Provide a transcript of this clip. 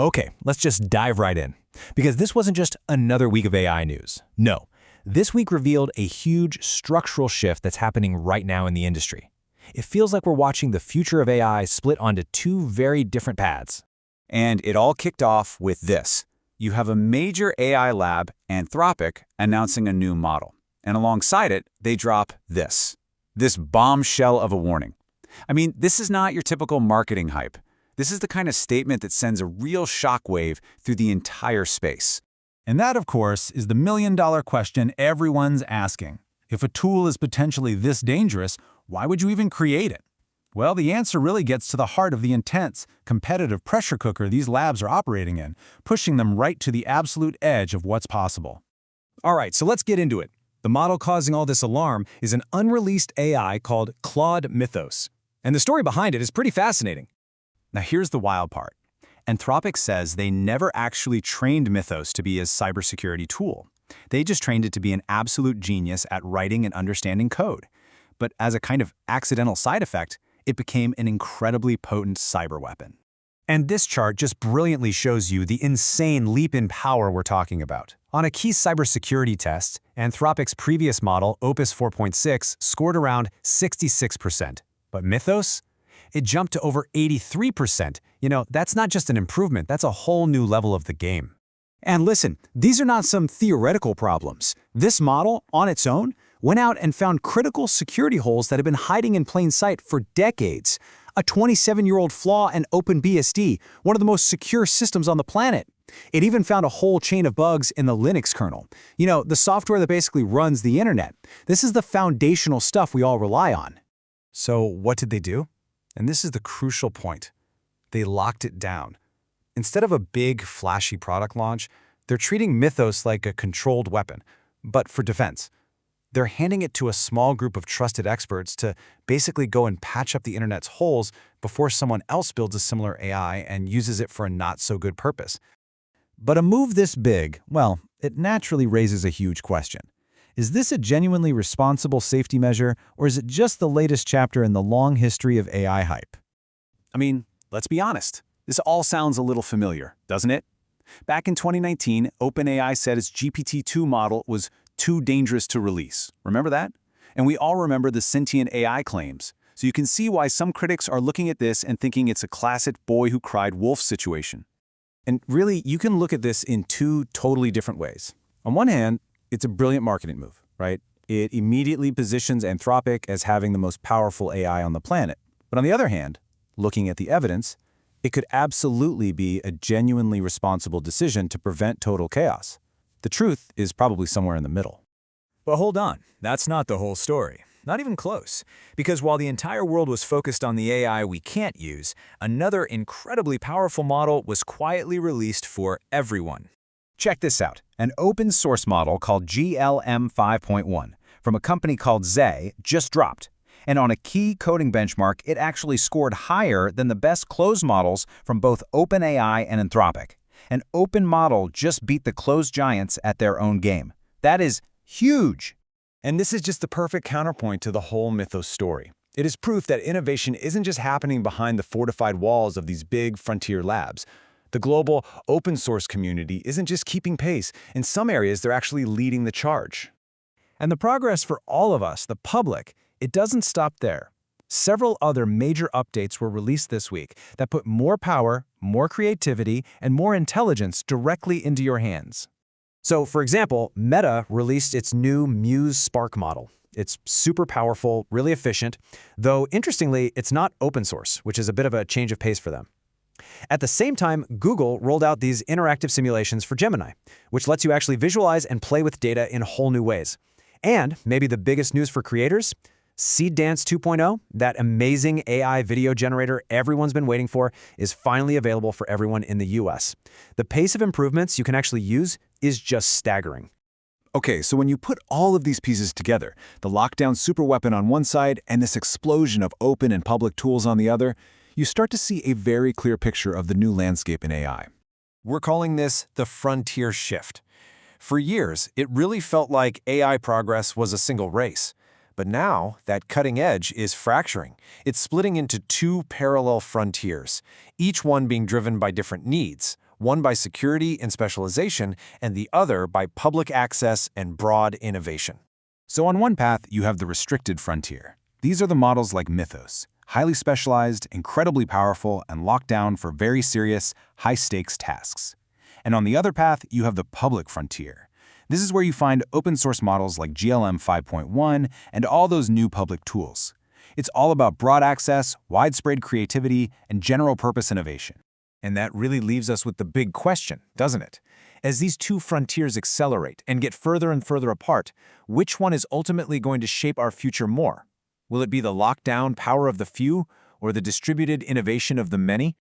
Okay, let's just dive right in. Because this wasn't just another week of AI news. No, this week revealed a huge structural shift that's happening right now in the industry. It feels like we're watching the future of AI split onto two very different paths. And it all kicked off with this. You have a major AI lab, Anthropic, announcing a new model. And alongside it, they drop this bombshell of a warning. I mean, this is not your typical marketing hype. This is the kind of statement that sends a real shockwave through the entire space. And that, of course, is the million-dollar question everyone's asking. If a tool is potentially this dangerous, why would you even create it? Well, the answer really gets to the heart of the intense, competitive pressure cooker these labs are operating in, pushing them right to the absolute edge of what's possible. All right, so let's get into it. The model causing all this alarm is an unreleased AI called Claude Mythos. And the story behind it is pretty fascinating. Now here's the wild part. Anthropic says they never actually trained Mythos to be a cybersecurity tool. They just trained it to be an absolute genius at writing and understanding code. But as a kind of accidental side effect, it became an incredibly potent cyber weapon. And this chart just brilliantly shows you the insane leap in power we're talking about. On a key cybersecurity test, Anthropic's previous model, Opus 4.6, scored around 66%. But Mythos? It jumped to over 83%. You know, that's not just an improvement, that's a whole new level of the game. And listen, these are not some theoretical problems. This model, on its own, went out and found critical security holes that have been hiding in plain sight for decades. A 27-year-old flaw in OpenBSD, one of the most secure systems on the planet. It even found a whole chain of bugs in the Linux kernel. You know, the software that basically runs the internet. This is the foundational stuff we all rely on. So what did they do? And this is the crucial point. They locked it down. Instead of a big, flashy product launch, they're treating Mythos like a controlled weapon, but for defense. They're handing it to a small group of trusted experts to basically go and patch up the internet's holes before someone else builds a similar AI and uses it for a not-so-good purpose. But a move this big, well, it naturally raises a huge question. Is this a genuinely responsible safety measure, or is it just the latest chapter in the long history of AI hype? I mean, let's be honest. This all sounds a little familiar, doesn't it? Back in 2019, OpenAI said its GPT-2 model was too dangerous to release. Remember that? And we all remember the sentient AI claims. So you can see why some critics are looking at this and thinking it's a classic boy who cried wolf situation. And really, you can look at this in two totally different ways. On one hand, it's a brilliant marketing move, right? It immediately positions Anthropic as having the most powerful AI on the planet. But on the other hand, looking at the evidence, it could absolutely be a genuinely responsible decision to prevent total chaos. The truth is probably somewhere in the middle. But hold on, that's not the whole story. Not even close. Because while the entire world was focused on the AI we can't use, another incredibly powerful model was quietly released for everyone. Check this out. An open-source model called GLM 5.1 from a company called Zay just dropped. And on a key coding benchmark, it actually scored higher than the best closed models from both OpenAI and Anthropic. An open model just beat the closed giants at their own game. That is huge. And this is just the perfect counterpoint to the whole Mythos story. It is proof that innovation isn't just happening behind the fortified walls of these big frontier labs. The global open-source community isn't just keeping pace. In some areas, they're actually leading the charge. And the progress for all of us, the public, it doesn't stop there. Several other major updates were released this week that put more power, more creativity, and more intelligence directly into your hands. So, for example, Meta released its new Muse Spark model. It's super powerful, really efficient, though interestingly, it's not open source, which is a bit of a change of pace for them. At the same time, Google rolled out these interactive simulations for Gemini, which lets you actually visualize and play with data in whole new ways. And maybe the biggest news for creators, Seedance 2.0, that amazing AI video generator everyone's been waiting for, is finally available for everyone in the US. The pace of improvements you can actually use is just staggering. Okay, so when you put all of these pieces together, the lockdown superweapon on one side and this explosion of open and public tools on the other, you start to see a very clear picture of the new landscape in AI. We're calling this the frontier shift. For years, it really felt like AI progress was a single race. But now, that cutting edge is fracturing. It's splitting into two parallel frontiers, each one being driven by different needs. one by security and specialization, and the other by public access and broad innovation. So on one path, you have the restricted frontier. These are the models like Mythos, highly specialized, incredibly powerful, and locked down for very serious, high-stakes tasks. And on the other path, you have the public frontier. This is where you find open-source models like GLM 5.1 and all those new public tools. It's all about broad access, widespread creativity, and general-purpose innovation. And that really leaves us with the big question, doesn't it? As these two frontiers accelerate and get further and further apart, which one is ultimately going to shape our future more? Will it be the lockdown power of the few or the distributed innovation of the many?